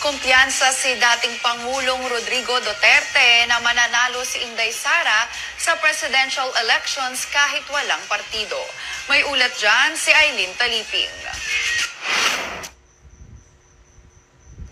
Kumpiyansa si dating Pangulong Rodrigo Duterte na mananalo si Inday Sara sa presidential elections kahit walang partido. May ulat dyan si Aileen Taliping.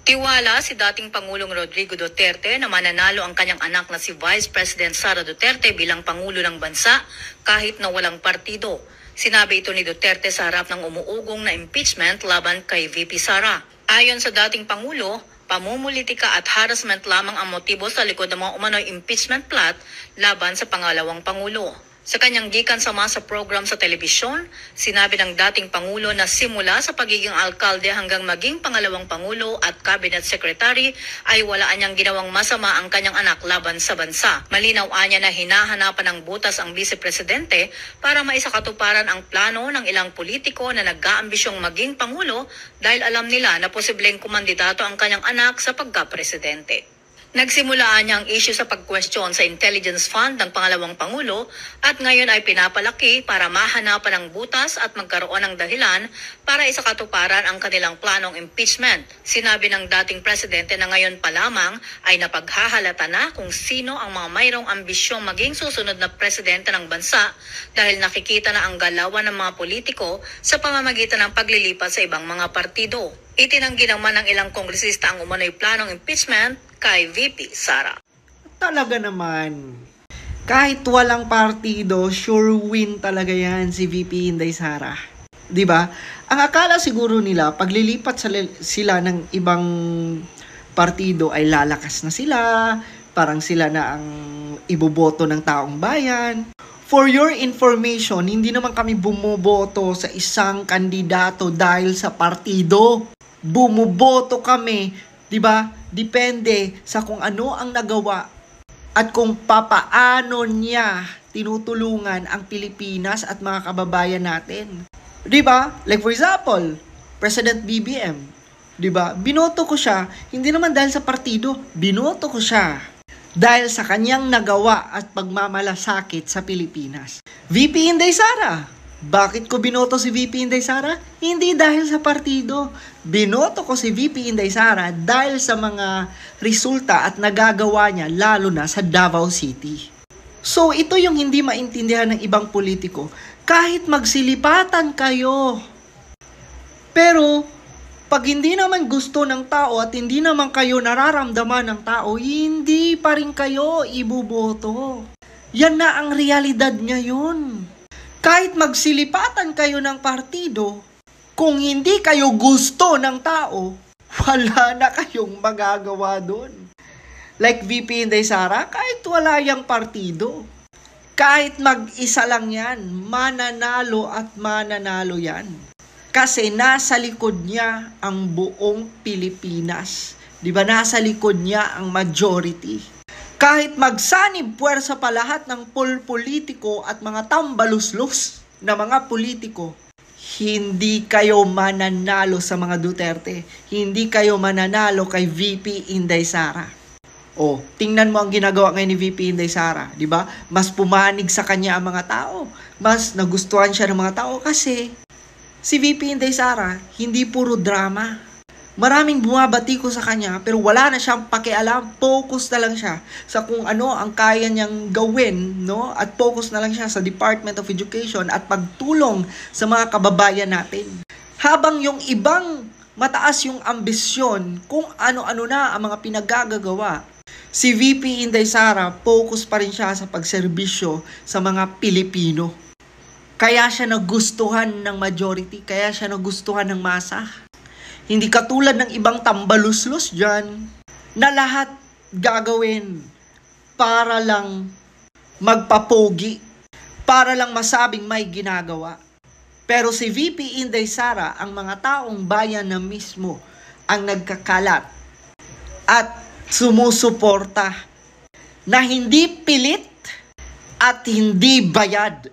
Tiwala si dating Pangulong Rodrigo Duterte na mananalo ang kanyang anak na si Vice President Sara Duterte bilang Pangulo ng bansa kahit na walang partido. Sinabi ito ni Duterte sa harap ng umuugong na impeachment laban kay VP Sara. Ayon sa dating Pangulo, pamumulitika at harassment lamang ang motibo sa likod ng mga umano'y impeachment plot laban sa pangalawang Pangulo. Sa kanyang gikan sama sa program sa telebisyon, sinabi ng dating Pangulo na simula sa pagiging alkalde hanggang maging pangalawang Pangulo at Cabinet Secretary ay walaan niyang ginawang masama ang kanyang anak laban sa bansa. Malinaw niya na hinahanapan ng butas ang Vice Presidente para maisakatuparan ang plano ng ilang politiko na nag-aambisyong maging Pangulo dahil alam nila na posibleng kumandidato ang kanyang anak sa pagka-presidente. Nagsimulaan niya ang issue sa pag-question sa intelligence fund ng pangalawang Pangulo at ngayon ay pinapalaki para mahanapan ng butas at magkaroon ng dahilan para isakatuparan ang kanilang planong impeachment. Sinabi ng dating presidente na ngayon pa lamang ay napaghahalata na kung sino ang mga mayroong ambisyong maging susunod na presidente ng bansa dahil nakikita na ang galawan ng mga politiko sa pamamagitan ng paglilipat sa ibang mga partido. Itinanggi naman ng ilang kongresista ang umano'y planong impeachment kay VP Sara. Talaga naman, kahit walang partido, sure win talaga yan si VP Inday Sara. 'Di ba? Ang akala siguro nila, paglilipat sila ng ibang partido ay lalakas na sila, parang sila na ang iboboto ng taong bayan. For your information, hindi naman kami bumoboto sa isang kandidato dahil sa partido. Bumoboto kami, 'di ba? Depende sa kung ano ang nagawa at kung papaano niya tinutulungan ang Pilipinas at mga kababayan natin. 'Di ba? Like for example, President BBM, 'di ba? Binoto ko siya hindi naman dahil sa partido, binoto ko siya dahil sa kanyang nagawa at pagmamalasakit sa Pilipinas. VP Inday Sara, bakit ko binoto si VP Inday Sara? Hindi dahil sa partido. Binoto ko si VP Inday Sara dahil sa mga resulta at nagagawa niya lalo na sa Davao City. So ito yung hindi maintindihan ng ibang politiko. Kahit magsilipatan kayo, pero pag hindi naman gusto ng tao at hindi naman kayo nararamdaman ng tao, hindi pa rin kayo ibuboto. Yan na ang realidad ngayon. Kahit magsilipatan kayo ng partido, kung hindi kayo gusto ng tao, wala na kayong magagawa doon. Like VP Inday Sara, kahit wala yang partido, kahit mag-isa lang yan, mananalo at mananalo yan. Kasi nasa likod niya ang buong Pilipinas. Di ba? Nasa likod niya ang majority. Kahit magsanib puwersa pa lahat ng politiko at mga tambaluslos na mga politiko, hindi kayo mananalo sa mga Duterte. Hindi kayo mananalo kay VP Inday Sara. O, tingnan mo ang ginagawa ngayon ni VP Inday Sara, di ba? Mas pumanig sa kanya ang mga tao. Mas nagustuhan siya ng mga tao kasi si VP Inday Sara, hindi puro drama. Maraming bumabati ko sa kanya pero wala na siyang pakialam. Focus na lang siya sa kung ano ang kaya niyang gawin, no? At focus na lang siya sa Department of Education at pagtulong sa mga kababayan natin. Habang yung ibang mataas yung ambisyon kung ano-ano na ang mga pinagagagawa, si VP Inday Sara focus pa rin siya sa pagserbisyo sa mga Pilipino. Kaya siya nagustuhan ng majority, kaya siya nagustuhan ng masa. Hindi katulad ng ibang tambaluslos dyan na lahat gagawin para lang magpapogi, para lang masabing may ginagawa. Pero si VP Inday Sara, ang mga taong bayan na mismo ang nagkakalat at sumusuporta na hindi pilit at hindi bayad